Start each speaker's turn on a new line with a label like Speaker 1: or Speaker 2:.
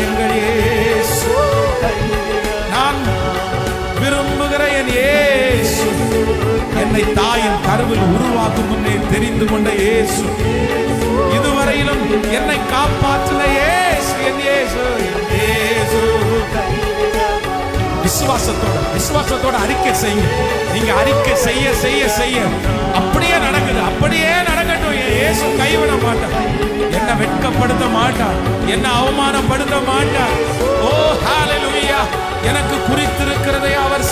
Speaker 1: எங்கள் இயேசு, நான் விரும்புகிற என் இயேசு, என்னை தாயின் கருவில் உருவாக்கும் முன்னே தெரிந்து கொண்ட இயேசு, இதுவரையிலும் என்னை காப்பாற்றின இயேசு, என் இயேசு, என் இயேசு. விசுவாசத்தோட அறிக்கை செய்யுங்க. நீங்க அறிக்கை செய்ய செய்ய செய்ய அப்படியே நடக்குது. அப்படியே நடக்கட்டும். இயேசு கைவிட மாட்டார், என்ன வெட்கப்படுத்த மாட்டார், என்ன அவமானப்படுத்த மாட்டார். ஓ ஹalleluya, எனக்கு குறித்திருக்கிறதை அவர்